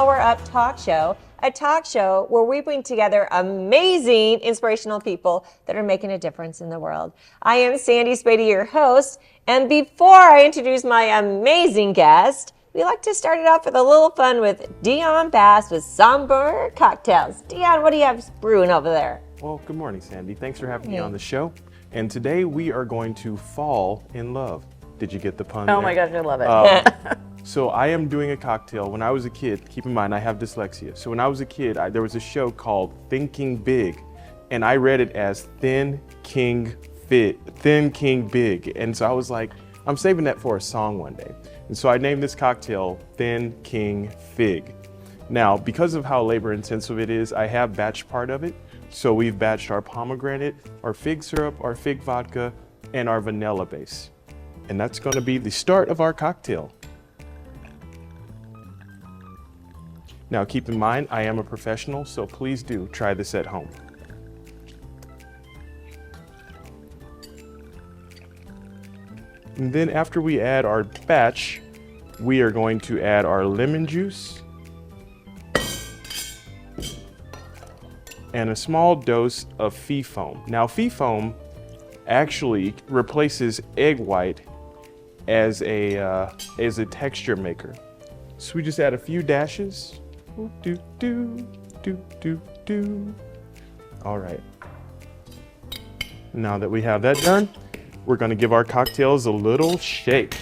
Power Up Talk Show, a talk show where we bring together amazing, inspirational people that are making a difference in the world. I am Sandy Spady, your host, and before I introduce my amazing guest, we like to start it off with a little fun with Dion Bass with Somber Cocktails. Dion, what do you have brewing over there? Well, good morning, Sandy. Thanks for having me on the show. And today we are going to fall in love. Did you get the pun there? Oh my gosh, I love it. So I am doing a cocktail. When I was a kid, keep in mind I have dyslexia. So when I was a kid, there was a show called Thinking Big, and I read it as Thin King Big. And so I was like, I'm saving that for a song one day. And so I named this cocktail Thin King Fig. Now, because of how labor intensive it is, I have batched part of it. So we've batched our pomegranate, our fig syrup, our fig vodka, and our vanilla base. And that's going to be the start of our cocktail. Now keep in mind, I am a professional, so please do try this at home. And then after we add our batch, we are going to add our lemon juice and a small dose of fee foam. Now fee foam actually replaces egg white as a texture maker. So we just add a few dashes. All right. Now that we have that done, we're going to give our cocktails a little shake.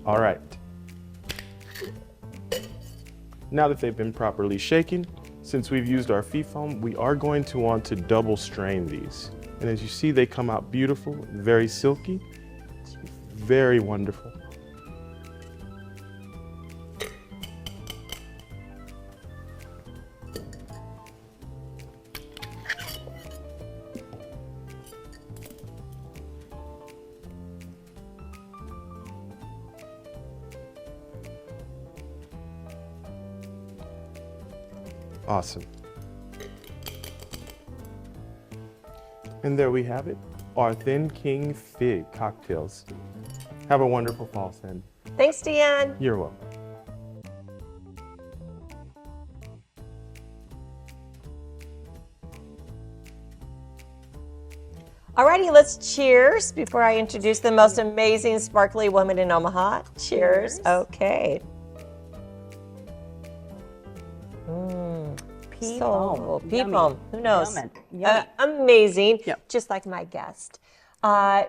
All right. Now that they've been properly shaken, since we've used our fee foam, we are going to want to double strain these. And as you see, they come out beautiful, very silky, very wonderful. Awesome. And there we have it, our Thin King Fig cocktails. Have a wonderful fall, Sandy. Thanks, Dion. You're welcome. Alrighty, let's cheers before I introduce the most amazing sparkly woman in Omaha. Cheers. Okay. Pea So, foam. pea Yummy. foam. Who knows? Yummy. Amazing. Yep. Just like my guest. Andee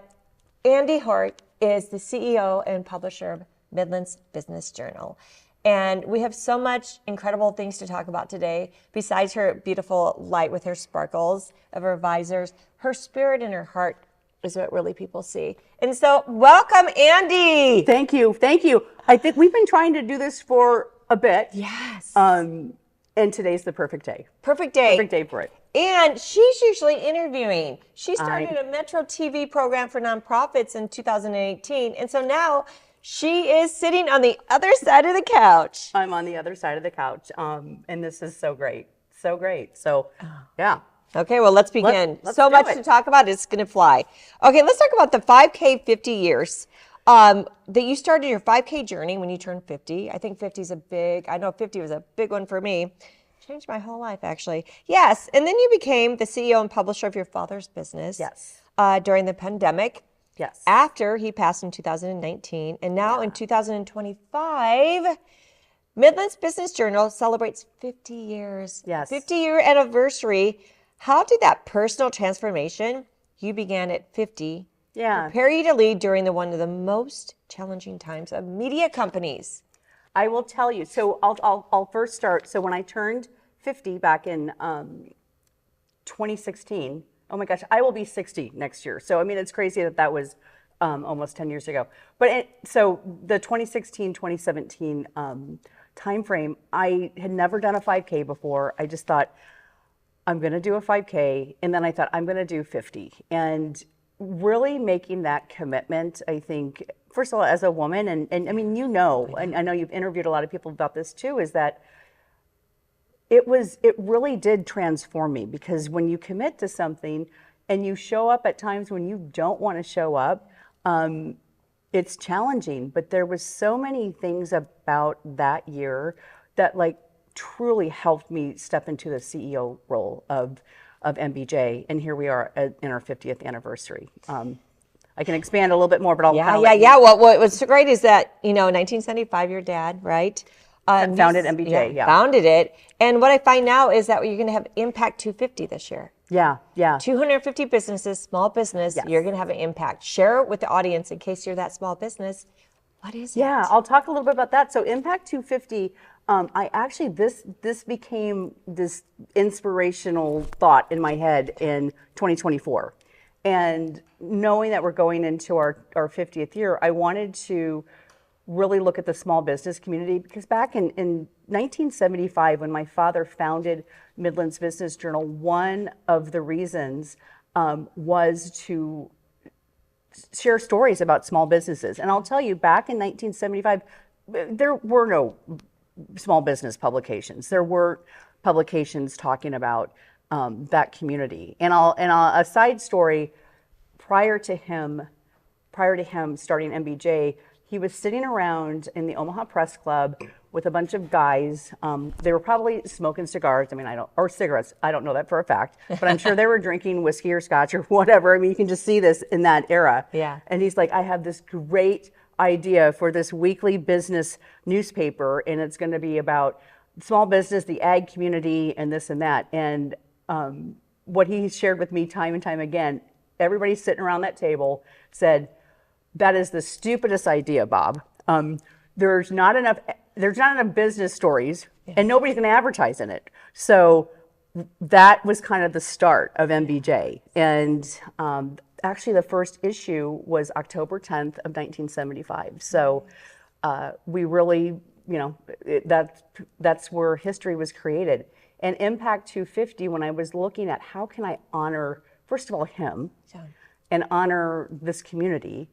Hoig is the CEO and publisher of Midland's Business Journal. And we have so much incredible things to talk about today. Besides her beautiful light with her sparkles of her visors, her spirit and her heart is what really people see. And so, welcome, Andee. Thank you. Thank you. I think we've been trying to do this for a bit. Yes. And today's the perfect day. Perfect day. Perfect day for it. And she's usually interviewing. She started a Metro TV program for nonprofits in 2018. And so now she is sitting on the other side of the couch. I'm on the other side of the couch. And this is so great. So great. So, yeah. Okay, well, let's begin. Let's so do much it. to talk about. It's going to fly. Okay, let's talk about the 5K 50 years. That you started your 5K journey when you turned 50. I think 50 is I know 50 was a big one for me. Changed my whole life, actually. Yes, and then you became the CEO and publisher of your father's business. Yes. During the pandemic. Yes. After he passed in 2019. And now in 2025, Midland's Business Journal celebrates 50 years. Yes. 50-year anniversary. How did that personal transformation you began at 50 prepare you to lead during one of the most challenging times of media companies? I will tell you. So I'll first start. So when I turned 50 back in 2016, oh my gosh, I will be 60 next year. So I mean, it's crazy that was almost 10 years ago. But so the 2016, 2017 time frame, I had never done a 5K before. I just thought, I'm going to do a 5K, and then I thought I'm going to do 50. And really making that commitment, I think, first of all, as a woman, and I mean, and I know you've interviewed a lot of people about this too, is that it really did transform me, because when you commit to something and you show up at times when you don't want to show up, it's challenging. But there was so many things about that year that like truly helped me step into the CEO role of MBJ, and here we are in our 50th anniversary. I can expand a little bit more, but I'll Yeah. What was so great is that, 1975, your dad, right? Founded MBJ, yeah. Founded it. And what I find now is that you're going to have Impact 250 this year. Yeah. 250 businesses, small business, Yes. You're going to have an impact. Share it with the audience in case you're that small business. What is it? Yeah, I'll talk a little bit about that. So Impact 250, I actually, this became this inspirational thought in my head in 2024. And knowing that we're going into our 50th year, I wanted to really look at the small business community, because back in 1975, when my father founded Midland's Business Journal, one of the reasons was to share stories about small businesses. And I'll tell you, back in 1975, there were no small business publications. There were publications talking about that community. And a side story, prior to him starting MBJ, he was sitting around in the Omaha Press Club with a bunch of guys. They were probably smoking cigars. Or cigarettes. I don't know that for a fact, but I'm sure they were drinking whiskey or scotch or whatever. I mean, you can just see this in that era. Yeah. And he's like, I have this great idea for this weekly business newspaper, and it's going to be about small business, the ag community, and this and that. And what he shared with me time and time again, everybody sitting around that table said, that is the stupidest idea, Bob. There's not enough business stories, and nobody's going to advertise in it. So that was kind of the start of MBJ. And actually, the first issue was October 10th of 1975. So we really, that's where history was created. And Impact 250, when I was looking at how can I honor, first of all, him, and honor this community,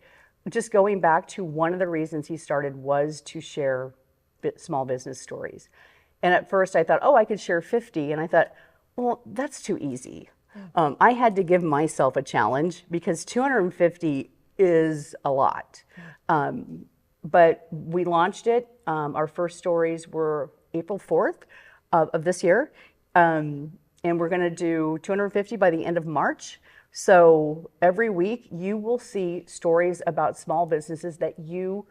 just going back to one of the reasons he started was to share small business stories. And at first I thought, I could share 50. And I thought, well, that's too easy. I had to give myself a challenge, because 250 is a lot. But we launched it. Our first stories were April 4th of this year. And we're going to do 250 by the end of March. So every week you will see stories about small businesses that you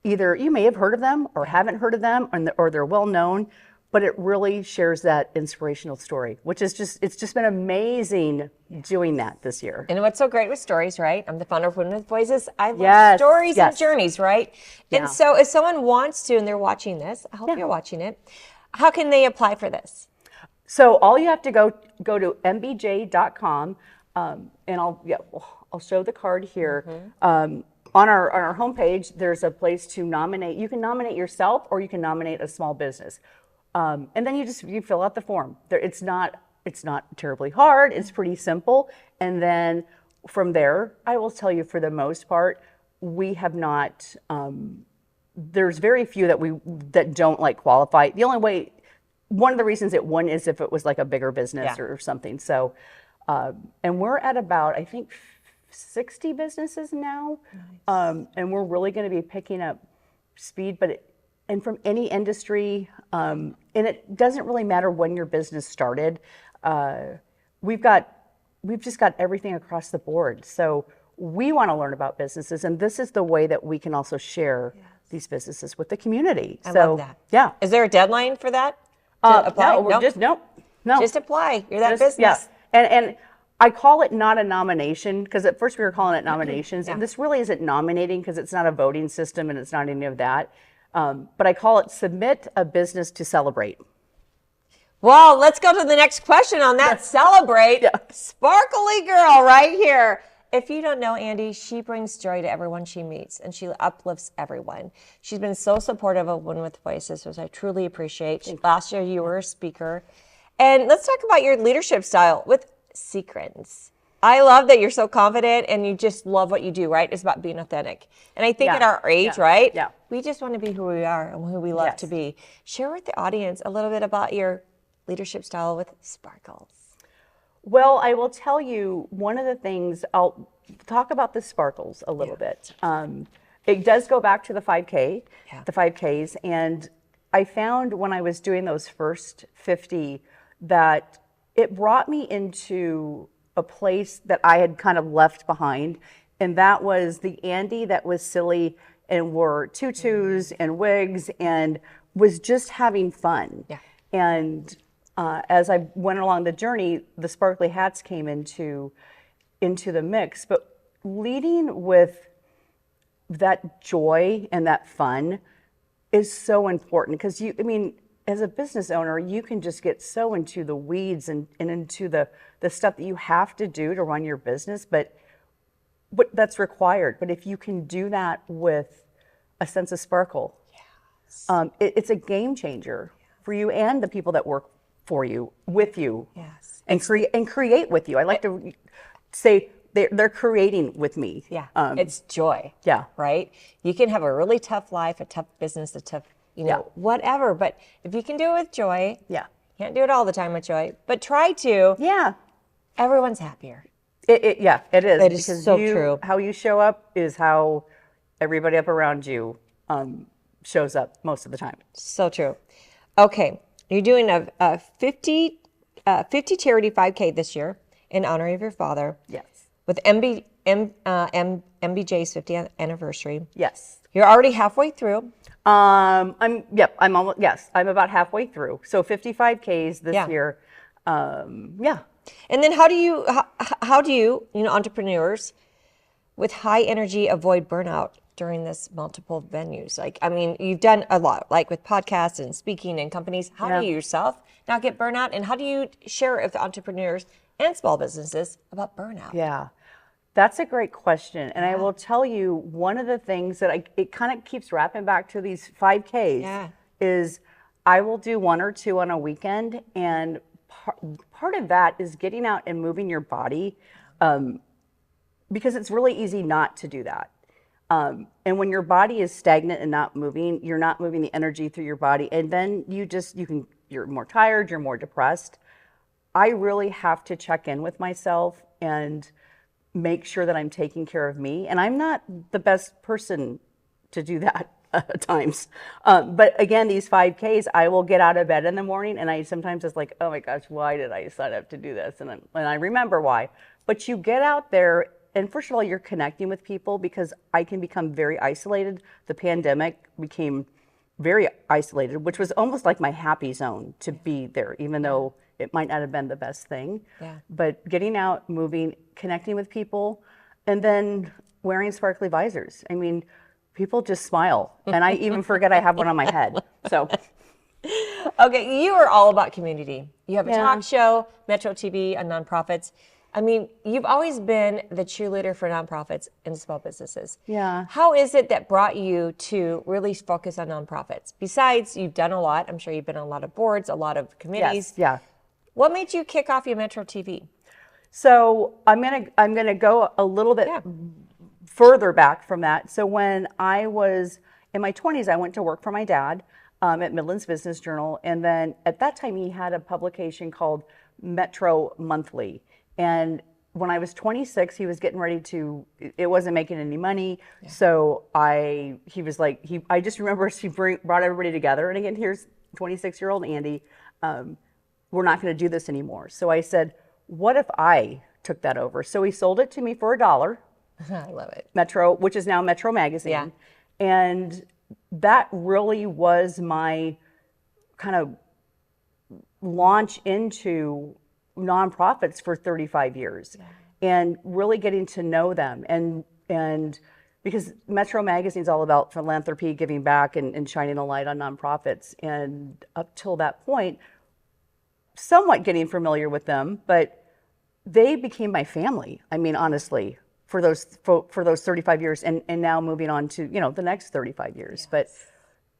may have heard of them or haven't heard of them, or they're well known, but it really shares that inspirational story, which is it's just been amazing doing that this year. And what's so great with stories, right? I'm the founder of Women with Voices. I love stories and journeys, right? Yeah. And so if someone wants to, and they're watching this, I hope you're watching it, how can they apply for this? So all you have to go to mbj.com, and I'll show the card here. On our homepage, there's a place to nominate. You can nominate yourself, or you can nominate a small business, and then you fill out the form. It's not terribly hard. It's pretty simple. And then from there, I will tell you, for the most part, we have not. There's very few that don't qualify. The only way, one of the reasons it won is if it was like a bigger business or something. So. And we're at about, I think, 60 businesses now. Nice. And we're really going to be picking up speed, and from any industry, and it doesn't really matter when your business started. We've just got everything across the board. So we want to learn about businesses, and this is the way that we can also share these businesses with the community. I love that. Yeah. Is there a deadline for that? To apply? No. Just apply. You're that business. Yeah. And I call it not a nomination, because at first we were calling it nominations, and this really isn't nominating, because it's not a voting system and it's not any of that. But I call it submit a business to celebrate. Well, let's go to the next question on that. Celebrate. Sparkly girl right here. If you don't know Andee, she brings joy to everyone she meets, and she uplifts everyone. She's been so supportive of Women with Voices, which I truly appreciate. Last year you were a speaker. And let's talk about your leadership style with secrets. I love that you're so confident and you just love what you do, right? It's about being authentic. And I think at our age, right? Yeah. We just want to be who we are and who we love to be. Share with the audience a little bit about your leadership style with sparkles? Well, I will tell you one of the things, I'll talk about the sparkles a little bit. It does go back to the 5K, the 5Ks. And I found when I was doing those first 50 that it brought me into a place that I had kind of left behind. And that was the Andee that was silly and wore tutus and wigs and was just having fun. Yeah. And as I went along the journey, the sparkly hats came into the mix. But leading with that joy and that fun is so important because as a business owner, you can just get so into the weeds and into the stuff that you have to do to run your business, but that's required. But if you can do that with a sense of sparkle, it's a game changer for you and the people that work for you, with you, and create with you. I like to say they're creating with me. Yeah, it's joy. Yeah, right. You can have a really tough life, a tough business, a tough, whatever. But if you can do it with joy, can't do it all the time with joy, but try to. Yeah, everyone's happier. It is. It is so true. How you show up is how everybody up around you shows up most of the time. So true. Okay, you're doing a 50 charity 5K this year in honor of your father. Yes. With MBJ's 50th anniversary. Yes. You're already halfway through. I'm about halfway through. So 55 Ks this year. And then how do you entrepreneurs with high energy avoid burnout during this multiple venues? You've done a lot, like with podcasts and speaking and companies. How do you yourself not get burnout? And how do you share with entrepreneurs and small businesses about burnout? Yeah, that's a great question. And I will tell you, one of the things that it kind of keeps wrapping back to these 5Ks is I will do one or two on a weekend. And part of that is getting out and moving your body because it's really easy not to do that. And when your body is stagnant and not moving, you're not moving the energy through your body. And then you're more tired, you're more depressed. I really have to check in with myself and make sure that I'm taking care of me. And I'm not the best person to do that at times. But again, these 5Ks, I will get out of bed in the morning and I sometimes it's like, oh my gosh, why did I sign up to do this? And I remember why. But you get out there and first of all, you're connecting with people because I can become very isolated. The pandemic became very isolated, which was almost like my happy zone to be there, even though it might not have been the best thing. But getting out, moving, connecting with people, and then wearing sparkly visors. People just smile. And I even forget I have one on my head. So. Okay, you are all about community. You have a talk show, Metro TV, on nonprofits. You've always been the cheerleader for nonprofits and small businesses. Yeah. How is it that brought you to really focus on nonprofits? Besides, you've done a lot. I'm sure you've been on a lot of boards, a lot of committees. Yes, What made you kick off your Metro TV? So I'm gonna go a little bit further back from that. So when I was in my 20s, I went to work for my dad at Midland's Business Journal, and then at that time he had a publication called Metro Monthly. And when I was 26, he was getting ready to. It wasn't making any money, so he was like I just remember he brought everybody together, and again, here's 26-year-old Andee. We're not going to do this anymore. So I said, what if I took that over? So he sold it to me for $1. I love it. Metro, which is now Metro Magazine. Yeah. And that really was my kind of launch into nonprofits for 35 years and really getting to know them. And because Metro Magazine is all about philanthropy, giving back and shining a light on nonprofits. And up till that point, somewhat getting familiar with them, but they became my family. Honestly, for those 35 years, and now moving on to the next 35 years. But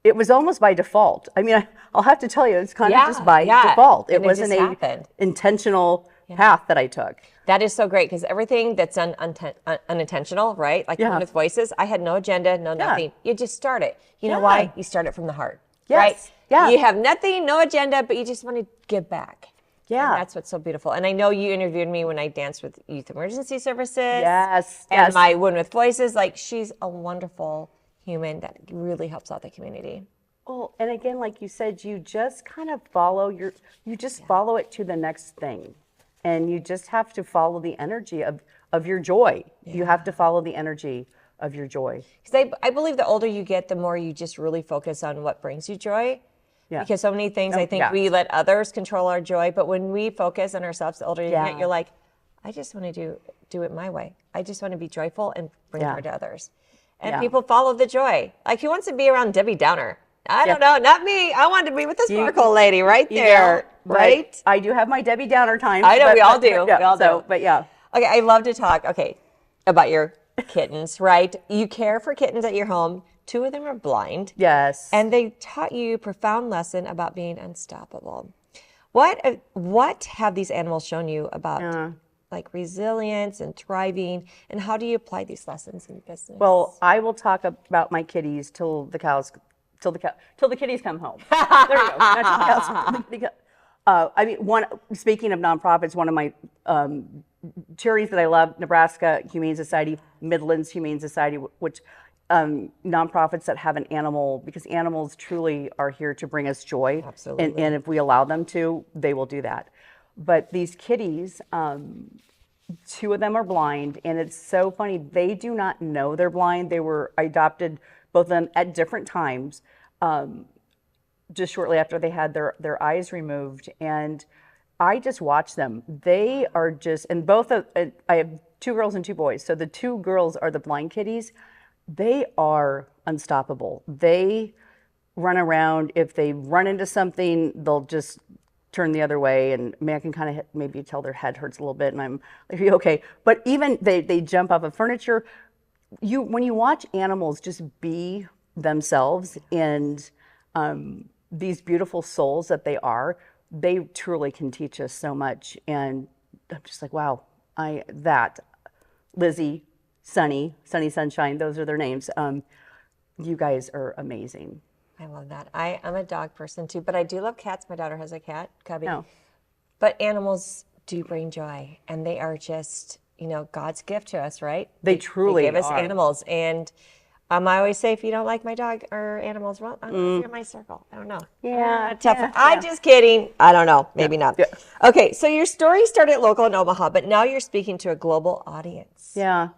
it was almost by default. I'll have to tell you, it's kind of just by default. It wasn't an intentional path that I took. That is so great because everything that's unintentional, right? Like the one with voices, I had no agenda, no nothing. You just start it. You know why? You start it from the heart, right? Yeah. You have nothing, no agenda, but you just want to give back. Yeah. And that's what's so beautiful. And I know you interviewed me when I danced with Youth Emergency Services. Yes. And Yes. my Women with Voices. Like, she's a wonderful human that really helps out the community. Well, and again, like you said, you just kind of follow follow it to the next thing. And you just have to follow the energy of your joy. You have to follow the energy of your joy. Because I believe the older you get, the more you just really focus on what brings you joy. Yeah. Because so many things, Oh, I think yeah. we let others control our joy. But when we focus on ourselves, the older you Yeah. get, you're like, I just want to do it my way. I just want to be joyful and bring Yeah. joy to others. And Yeah. people follow the joy. Like, who wants to be around Debbie Downer? I Yeah. don't know, not me. I wanted to be with the You- sparkle lady right You there, know, but right? I do have my Debbie Downer times. I know, but- we all but- do. yeah, We all so, do. But yeah. Okay, I love to talk, about your kittens, right? You care for kittens at your home. 2 of them are blind. Yes. And they taught you a profound lesson about being unstoppable. What have these animals shown you about like resilience and thriving, and how do you apply these lessons in business? Well, I will talk about my kitties till the kitties come home. There you go. Not till the cows. I mean, speaking of nonprofits, one of my charities that I love, Nebraska Humane Society, Midlands Humane Society, which nonprofits that have an animal, because animals truly are here to bring us joy. Absolutely. And if we allow them to, they will do that. But these kitties, 2 of them are blind, and it's so funny. They do not know they're blind. They were adopted, both of them, at different times, just shortly after they had their eyes removed. And I just watch them. They are just, and I have 2 girls and 2 boys. So the 2 girls are the blind kitties. They are unstoppable. They run around. If they run into something, they'll just turn the other way, and I can kind of maybe tell their head hurts a little bit, and I'm like, okay. But even they jump off of furniture. When you watch animals just be themselves and these beautiful souls that they truly can teach us so much. And I'm just like, wow, Lizzie, Sunny, Sunshine, those are their names. You guys are amazing. I love that. I'm a dog person too, but I do love cats. My daughter has a cat, Cubby. No. But animals do bring joy, and they are just, God's gift to us, right? They truly give us are. animals. And I always say, if you don't like my dog or animals, well, I don't know if you're in my circle. I don't know. Yeah, Tough. yeah, I'm just kidding. I don't know. Maybe not. Yeah. Okay, so your story started local in Omaha, but now you're speaking to a global audience. Yeah.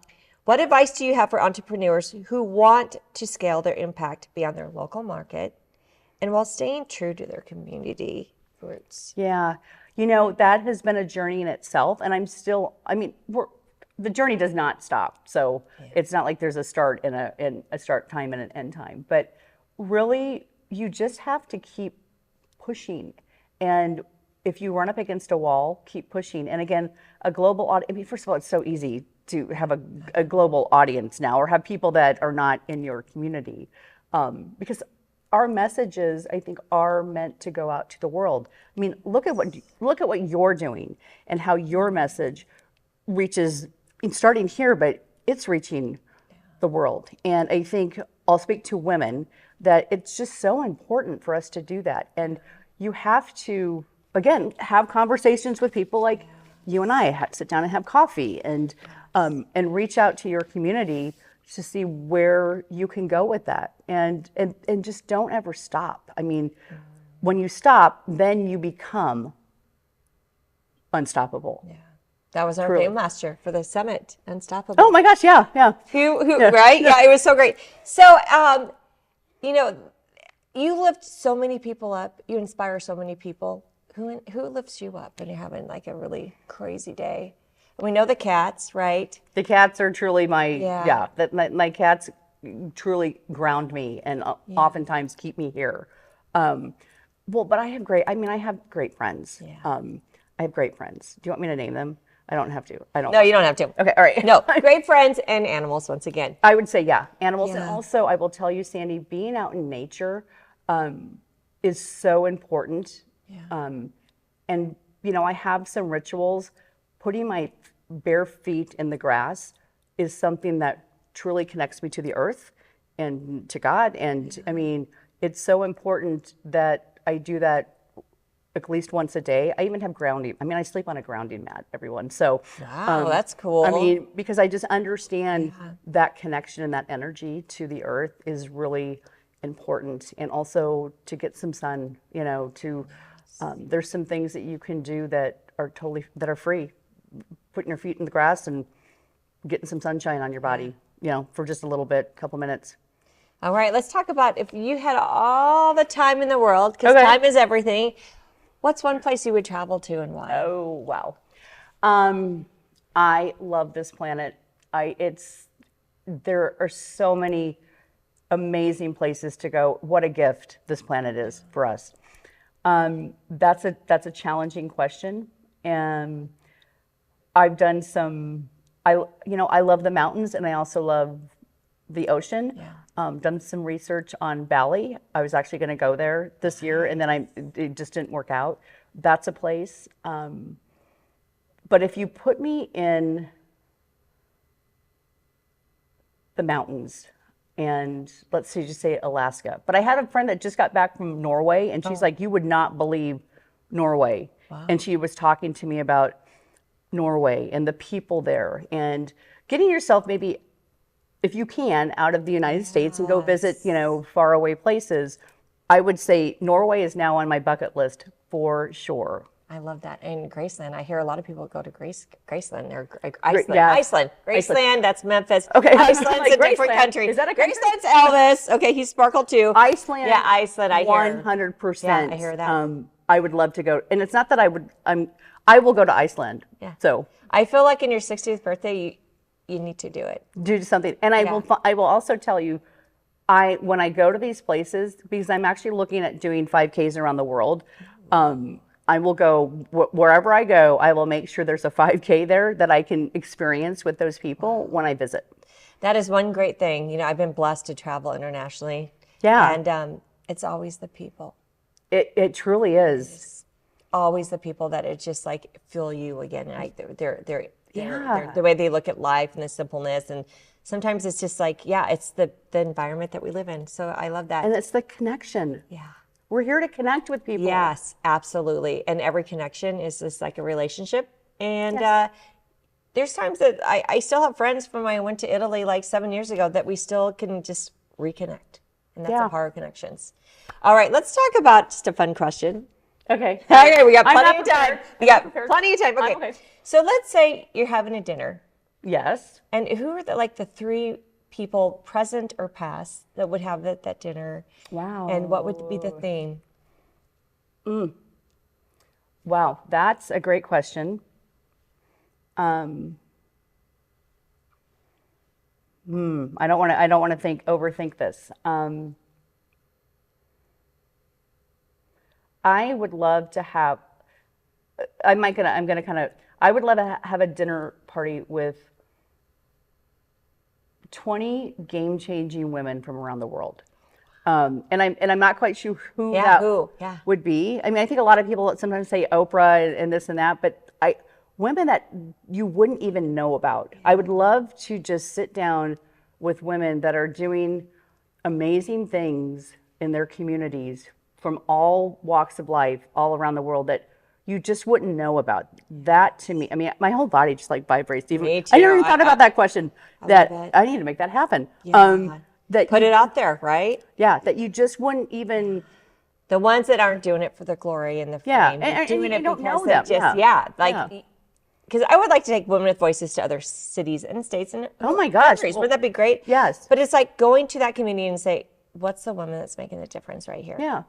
What advice do you have for entrepreneurs who want to scale their impact beyond their local market and while staying true to their community roots? Yeah. That has been a journey in itself. And the journey does not stop. So it's not like there's a start and a start time and an end time. But really, you just have to keep pushing. And if you run up against a wall, keep pushing. And again, a global audience, first of all, it's so easy to have a global audience now, or have people that are not in your community. Because our messages, I think, are meant to go out to the world. I mean, look at what you're doing and how your message reaches, starting here, but it's reaching the world. And I think I'll speak to women that it's just so important for us to do that. And you have to, again, have conversations with people like you and I, sit down and have coffee and reach out to your community to see where you can go with that. And just don't ever stop. I mean, when you stop, then you become unstoppable. Yeah. That was our Truly. theme last year for the summit, Unstoppable. Oh my gosh, yeah. Right? Yeah, it was so great. So, you lift so many people up. You inspire so many people. Who lifts you up when you're having like a really crazy day? We know the cats, right? The cats are truly my my cats truly ground me and oftentimes keep me here. But I have great friends. Yeah. I have great friends. Do you want me to name them? I don't have to. No, you don't have to. Okay, all right. No, great friends and animals once again. I would say, animals. And Yeah. also, I will tell you, Sandy, being out in nature is so important. Yeah. And, I have some rituals. Putting my bare feet in the grass is something that truly connects me to the earth and to God. And, it's so important that I do that at least once a day. I even have grounding. I mean, I sleep on a grounding mat, everyone. So, Wow, that's cool. I mean, because I just understand that connection and that energy to the earth is really important. And also to get some sun, you know, there's some things that you can do that are free. Putting your feet in the grass and getting some sunshine on your body, you know, for just a little bit, couple minutes. All right, let's talk about if you had all the time in the world, because Okay. time is everything. What's one place you would travel to and why? Oh, wow. I love this planet. There are so many amazing places to go. What a gift this planet is for us. That's a challenging question. And I've done I love the mountains, and I also love the ocean. Done some research on Bali. I was actually going to go there this year, and then it just didn't work out. That's a place. But if you put me in the mountains, and let's say, just say Alaska. But I had a friend that just got back from Norway, and she's like, you would not believe Norway. Wow. And she was talking to me about Norway and the people there, and getting yourself maybe, if you can, out of the United States and go visit, you know, faraway places. I would say Norway is now on my bucket list for sure. I love that. And Graceland, I hear a lot of people go to Graceland or Iceland. Yeah. Iceland. Graceland, that's Memphis. Okay. Iceland's Like a different Graceland. country. Is that a country? Graceland's Elvis. Okay, he's sparkled too. Iceland. Yeah, Iceland, I hear. 100%. Yeah, I hear that. I would love to go. And it's not that I will go to Iceland. Yeah. So I feel like in your 60th birthday, you need to do it. do something. And I will also tell you, when I go to these places, because I'm actually looking at doing 5Ks around the world, I will go wherever I go. I will make sure there's a 5K there that I can experience with those people when I visit. That is one great thing. You know, I've been blessed to travel internationally. Yeah. And it's always the people. It truly is. Always the people that it just like feel you again. They're the way they look at life and the simpleness. And sometimes it's just like, it's the environment that we live in. So I love that. And it's the connection. Yeah. We're here to connect with people. Yes, absolutely. And every connection is just like a relationship. And there's times that I still have friends from when I went to Italy like 7 years ago that we still can just reconnect. And that's a part of connections. All right, let's talk about just a fun question. Okay. Okay, we got I'm plenty not of time. prepared. We got prepared. plenty of time. Okay. Okay. So let's say you're having a dinner. Yes. And who are the three people, present or past, that would have that dinner? Wow. And what would be the theme? Wow, that's a great question. I don't want to overthink this. I would love to have. I would love to have a dinner party with 20 game-changing women from around the world. And I'm not quite sure who would be. I mean, I think a lot of people sometimes say Oprah and this and that, but women that you wouldn't even know about. I would love to just sit down with women that are doing amazing things in their communities from all walks of life, all around the world, that you just wouldn't know about. That to me, I mean, my whole body just like vibrates. Me too. I never even thought about that question. I need to make that happen. Put it out there, right? Yeah, that you just wouldn't even. The ones that aren't doing it for the glory and the fame, and doing you it don't because know them. Because I would like to take women with voices to other cities and states and countries. Would that be great? Yes. But it's like going to that community and say, what's the woman that's making the difference right here? Yeah.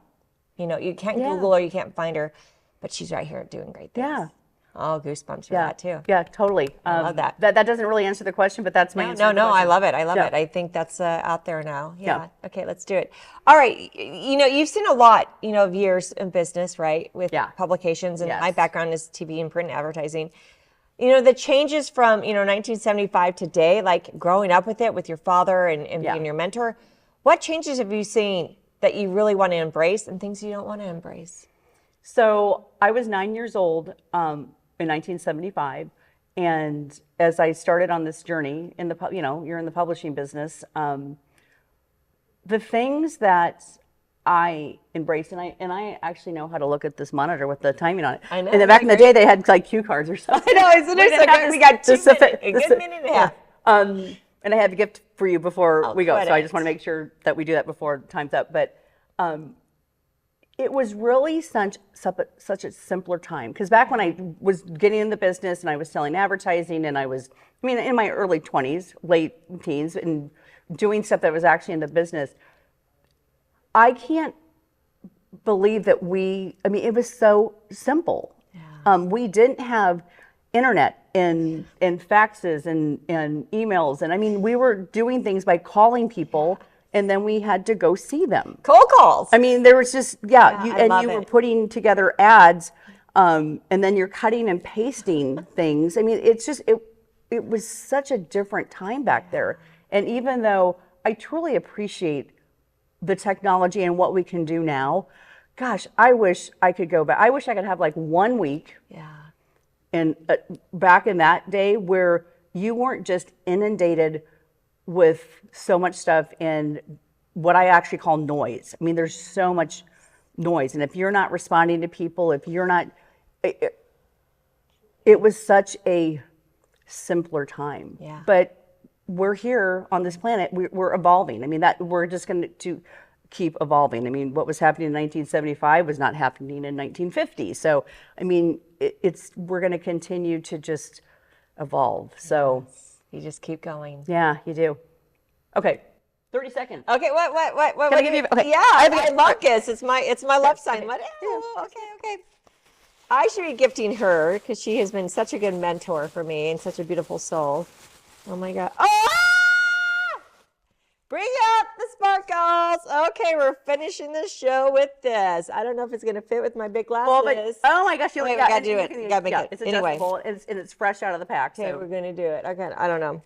You know, you can't Google her, you can't find her, but she's right here doing great things. Yeah. Oh, goosebumps for that too. Yeah, totally. I love that. That doesn't really answer the question, but that's my answer. No, I love it. I love it. I think that's out there now. Yeah. Okay, let's do it. All right. You know, you've seen a lot, of years in business, right? With publications, and my background is TV and print advertising. You know, the changes from, 1975 today, like growing up with it with your father and being your mentor, what changes have you seen that you really want to embrace and things you don't want to embrace? So I was 9 years old in 1975. And as I started on this journey in you're in the publishing business, the things that I embraced, and I actually know how to look at this monitor with the timing on it. I know, And then back in the day, they had like cue cards or something. I know, isn't it so great? We got 2 minutes, a good minute and a half. And I have a gift for you before we go, quit so I it. just want to make sure that we do that before time's up. But it was really such a simpler time, because back when I was getting in the business and I was selling advertising, and I was, I mean, in my early 20s, late teens, and doing stuff that was actually in the business, I can't believe that I mean, it was so simple. Yeah. We didn't have internet and faxes and emails. And I mean, we were doing things by calling people, and then we had to go see them. Cold calls. I mean, there was just, you were it. putting together ads, and then you're cutting and pasting things. I mean, it's just, it was such a different time back there. And even though I truly appreciate the technology and what we can do now, gosh, I wish I could go back. I wish I could have like 1 week. Yeah. And back in that day where you weren't just inundated with so much stuff and what I actually call noise. I mean, there's so much noise. And if you're not responding to people, if you're not, it was such a simpler time. Yeah. But we're here on this planet, we're evolving. I mean, that we're just going to keep evolving. I mean, what was happening in 1975 was not happening in 1950. So, I mean, we're going to continue to just evolve. So, you just keep going. yeah, you do. Okay, 30 seconds. Okay, what? Can I give you? Okay. Yeah, I love this. It's my love sign. What? Oh, okay. I should be gifting her, because she has been such a good mentor for me and such a beautiful soul. Oh my God. Oh! Bring up the sparkles. Okay, we're finishing the show with this. I don't know if it's going to fit with my big glasses. Well, but, oh my gosh, we got to do it. Got to make it. It's Anyway. adjustable, and it's fresh out of the pack. Okay, So. we're going to do it. Okay, I don't know.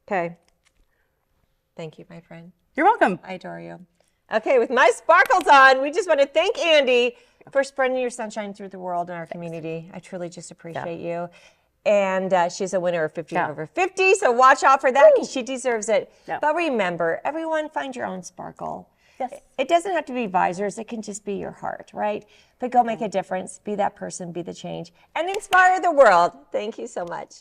Okay. Thank you, my friend. You're welcome. I adore you. Okay, with my sparkles on, we just want to thank Andee for spreading your sunshine through the world and our community. I truly just appreciate you. And she's a winner of 50 over 50, so watch out for that, because she deserves it. Yeah. But remember, everyone find your own sparkle. Yes. It doesn't have to be visors. It can just be your heart, right? But go make a difference. Be that person. Be the change. And inspire the world. Thank you so much.